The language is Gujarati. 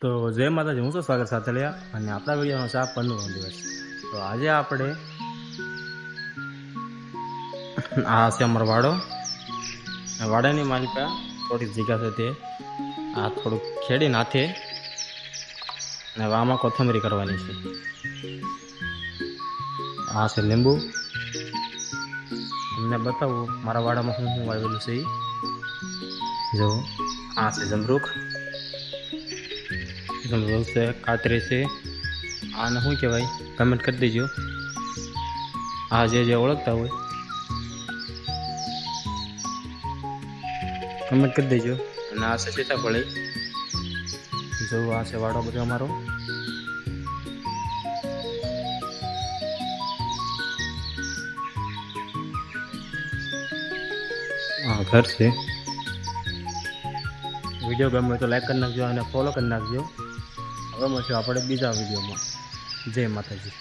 તો જય માતાજી, હું છું સ્વાગત સાથળિયા અને આપણા વિડીયોનો છે આ 15નો દિવસ. તો આજે આપણે આ છે અમારો વાડો. વાડાની મારી પાસે થોડીક જગ્યા છે, તે આ થોડુંક ખેડીને હાથે અને આમાં કોથમરી કરવાની છે. આ છે લીંબુ. તમને બતાવું મારા વાડામાં શું શું વાવેલું છે. જો આ છે જમરૂખ છે, કાતરી છે. આને શું કહેવાય કમેન્ટ કરી દેજો, આ જે ઓળખતા હોય કમેન્ટ કરી દેજો. અને આ છે સીતાફળી. જો આ છે વાડો બધો અમારો. આ ઘર છે. વિડીયો ગમે તો લાઈક કરી નાખજો અને ફોલો કરી નાખજો. હવે મળશું આપણે બીજા વિડીયોમાં. જય માતાજી.